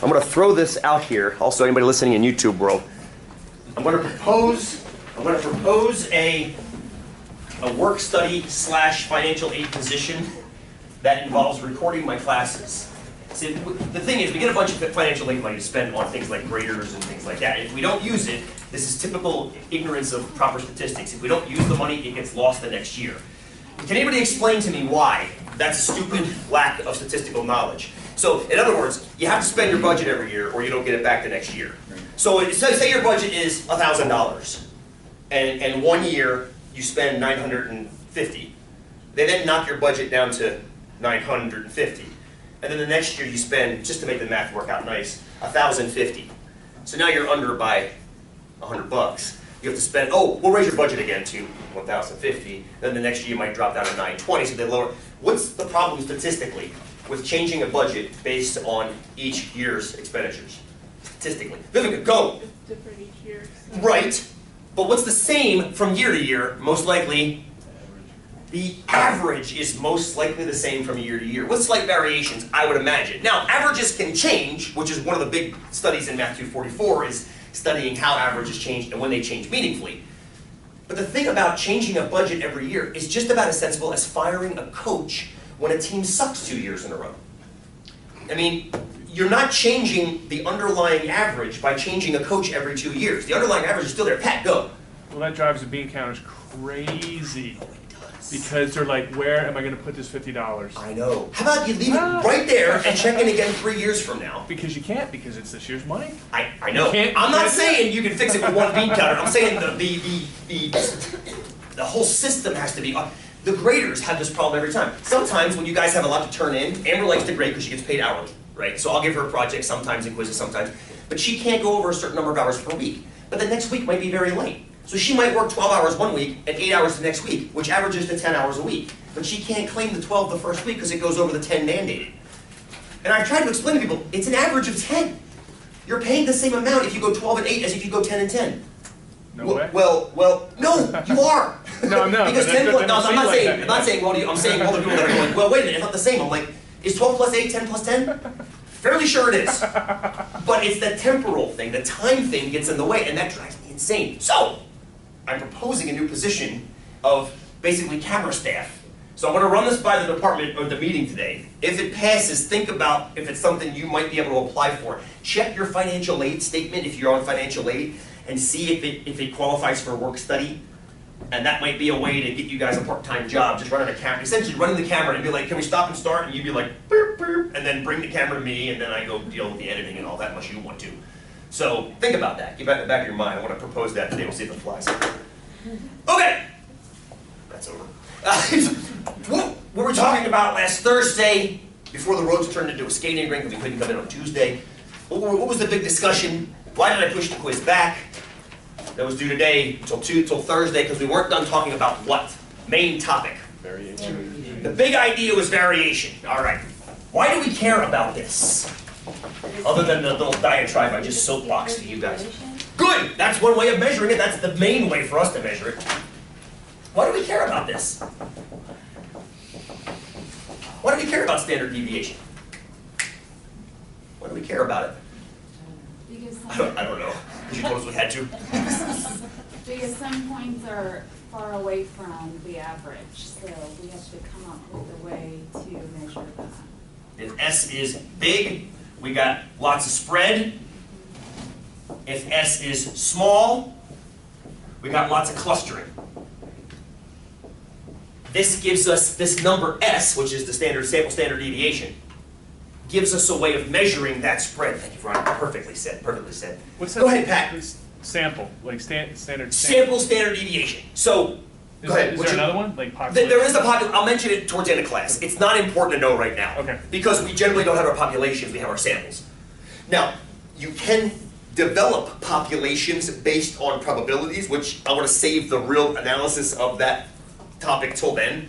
I'm going to throw this out here. Also, anybody listening in YouTube world, I'm going to propose a work study / financial aid position that involves recording my classes. See, the thing is, we get a bunch of financial aid money to spend on things like graders and things like that. If we don't use it, this is typical ignorance of proper statistics. If we don't use the money, it gets lost the next year. Can anybody explain to me why that's a stupid lack of statistical knowledge? So, in other words, you have to spend your budget every year or you don't get it back the next year. So, say your budget is $1,000, and 1 year you spend $950. They then knock your budget down to $950. And then the next year you spend, just to make the math work out nice, $1,050. So now you're under by $100. You have to spend, oh, we'll raise your budget again to $1,050. Then the next year you might drop down to $920, so they lower. What's the problem statistically with changing a budget based on each year's expenditures? Statistically. Vivica, go. It's different each year. So. Right. But what's the same from year to year? Most likely, the average is most likely the same from year to year, with slight variations, I would imagine. Now, averages can change, which is one of the big studies in Math 244, is studying how averages change and when they change meaningfully. But the thing about changing a budget every year is just about as sensible as firing a coach when a team sucks 2 years in a row. I mean, you're not changing the underlying average by changing a coach every 2 years. The underlying average is still there. Pat, go. Well, that drives the bean counters crazy. Because they're like, where am I going to put this $50? I know. How about you leave it right there and check in again 3 years from now? Because you can't, because it's this year's money. I know. I'm not saying you can fix it with one bean counter. I'm saying the whole system has to be. The graders have this problem every time. Sometimes when you guys have a lot to turn in, Amber likes to grade because she gets paid hourly, right? So I'll give her projects sometimes and quizzes sometimes. But she can't go over a certain number of hours per week. But the next week might be very late. So she might work 12 hours one week and 8 hours the next week, which averages to 10 hours a week. But she can't claim the 12 the first week because it goes over the 10 mandated. And I've tried to explain to people, it's an average of 10. You're paying the same amount if you go 12 and 8 as if you go 10 and 10. No way. Well, no, you are. No, I'm not. Because 10 plus, no, I'm not saying, well, I'm saying all the people that are going, well, wait a minute, it's not the same. I'm like, is 12 plus 8 10 plus 10? Fairly sure it is. But it's the temporal thing, the time thing gets in the way, and that drives me insane. So, I'm proposing a new position of basically camera staff. So I'm going to run this by the department or the meeting today. If it passes, think about if it's something you might be able to apply for. Check your financial aid statement if you're on financial aid and see if it qualifies for work study. And that might be a way to get you guys a part-time job, just running a camera. Essentially running the camera and be like, can we stop and start? And you'd be like, burp, burp, and then bring the camera to me, and then I go deal with the editing and all that much you want to. So think about that. Keep that in the back of your mind. I want to propose that today. We'll see if it flies. Okay. That's over. What we were talking about last Thursday, before the roads turned into a skating rink and we couldn't come in on Tuesday. What was the big discussion? Why did I push the quiz back? That was due today till Thursday because we weren't done talking about what? Main topic. Variation. The big idea was variation. All right. Why do we care about this? Other than the little diatribe I just soapboxed to you guys. Good! That's one way of measuring it. That's the main way for us to measure it. Why do we care about this? Why do we care about standard deviation? Why do we care about it? Because I don't know. Because you told us we had to. Because some points are far away from the average, so we have to come up with a way to measure that. If S is big, we got lots of spread. If S is small, we got lots of clustering. This gives us, this number S, which is the sample standard deviation, gives us a way of measuring that spread. Thank you, Veronica. Perfectly said, perfectly said. What's that? Go ahead, Pat. Sample, like standard. Sample standard deviation. So, go ahead. Is there another one? Like population? There is a population. I'll mention it towards the end of class. It's not important to know right now. Okay. Because we generally don't have our populations, we have our samples. Now, you can develop populations based on probabilities, which I want to save the real analysis of that topic till then.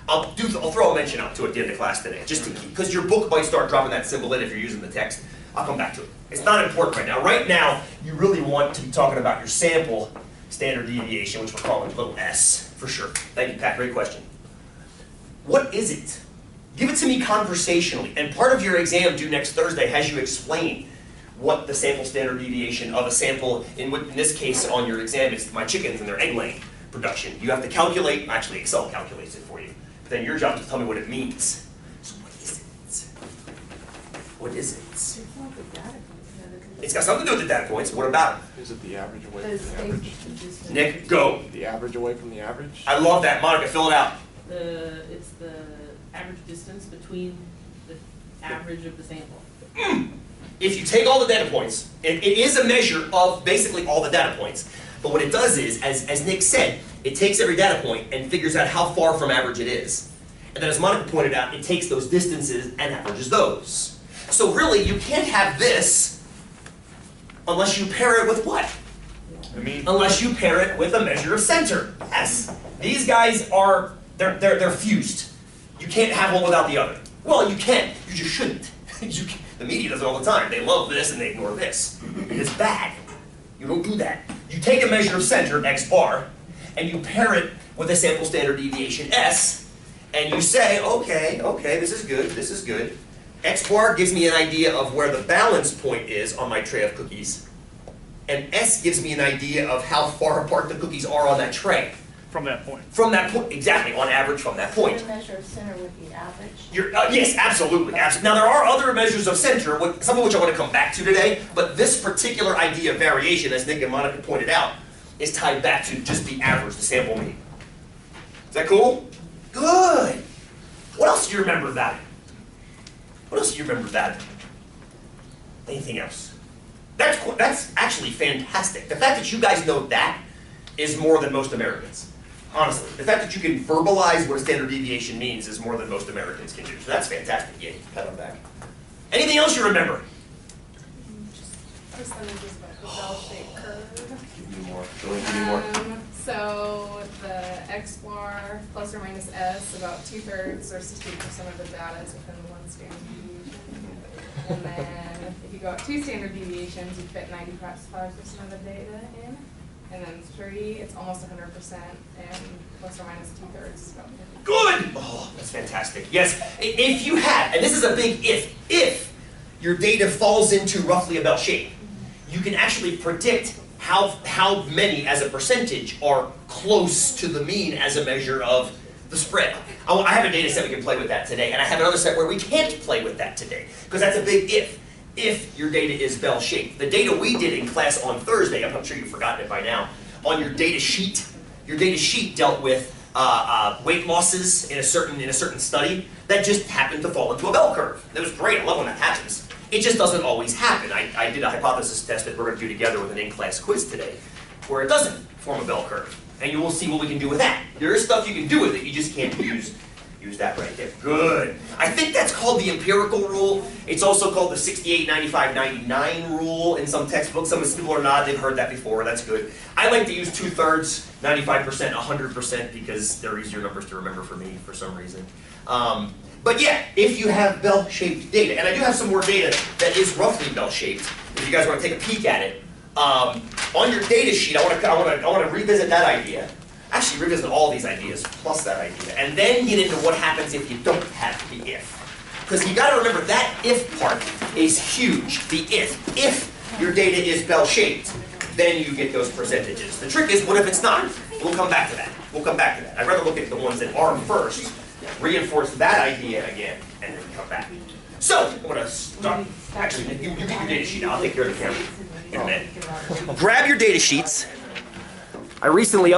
I'll throw a mention out to it at the end of class today, just to keep, because your book might start dropping that symbol in if you're using the text. I'll come back to it. It's not important right now. Right now, you really want to be talking about your sample standard deviation, which we're calling little s, for sure. Thank you, Pat. Great question. What is it? Give it to me conversationally. And part of your exam due next Thursday has you explain what the sample standard deviation of a sample, in this case on your exam, it's my chickens and their egg laying production. You have to calculate, actually Excel calculates it for you. But then your job is to tell me what it means. So what is it? What is it? It's got something to do with the data points. What about it? Is it the average away from the average? Nick, go. The average away from the average? I love that. Monica, fill it out. It's the average distance between the average of the sample. If you take all the data points, it is a measure of basically all the data points. But what it does is, as Nick said, it takes every data point and figures out how far from average it is. And then as Monica pointed out, it takes those distances and averages those. So really, you can't have this unless you pair it with what? Unless you pair it with a measure of center. Yes. These guys are, they're fused. You can't have one without the other. Well, you can. You just shouldn't. The media does it all the time. They love this and they ignore this. It's bad. You don't do that. You take a measure of center, x bar, and you pair it with a sample standard deviation, s, and you say, okay, this is good, this is good. X bar gives me an idea of where the balance point is on my tray of cookies, and S gives me an idea of how far apart the cookies are on that tray. From that point. From that point, exactly, on average from that point. The measure of center would be average. Yes, absolutely, absolutely. Now there are other measures of center, some of which I want to come back to today, but this particular idea of variation, as Nick and Monica pointed out, is tied back to just the average, the sample mean. Is that cool? Good. What else do you remember about it? What else do you remember about it? Anything else? That's actually fantastic. The fact that you guys know that is more than most Americans. Honestly, the fact that you can verbalize what a standard deviation means is more than most Americans can do. So that's fantastic. Yeah, pat on the back. Anything else you remember? Percentages of a bell-shaped curve. Give me more. Julian, give me more. So the X bar plus or minus S, about 2/3 or 60% of the data is within one standard deviation. And then if you go up 2 standard deviations, you fit 95% of the data in. And then 3, it's almost 100%, and plus or minus 2/3 is about 50%. Good! Oh, that's fantastic. Yes, if you have, and this is a big if your data falls into roughly a bell shape, you can actually predict how many as a percentage are close to the mean as a measure of the spread. I have a data set we can play with that today, and I have another set where we can't play with that today, because that's a big if your data is bell-shaped. The data we did in class on Thursday, I'm sure you've forgotten it by now, on your data sheet dealt with weight losses in a certain study that just happened to fall into a bell curve. That was great, I love when that happens. It just doesn't always happen. I did a hypothesis test that we're going to do together with an in-class quiz today, where it doesn't form a bell curve. And you will see what we can do with that. There is stuff you can do with it, you just can't use that right there. Good. I think that's called the empirical rule. It's also called the 68, 95, 99 rule in some textbooks. Some people are not, they've heard that before, that's good. I like to use 2/3, 95%, 100% because they're easier numbers to remember for me for some reason. But yeah, if you have bell-shaped data, and I do have some more data that is roughly bell-shaped, if you guys want to take a peek at it, on your data sheet, I want to revisit that idea. Actually, revisit all these ideas plus that idea, and then get into what happens if you don't have the if. Because you got to remember that if part is huge. The if your data is bell-shaped, then you get those percentages. The trick is, what if it's not? We'll come back to that. I'd rather look at the ones that are first, reinforce that idea again, and then come back. So, I'm going to start. Actually, you get your data sheet. I'll take care of the camera in a minute. Grab your data sheets. I recently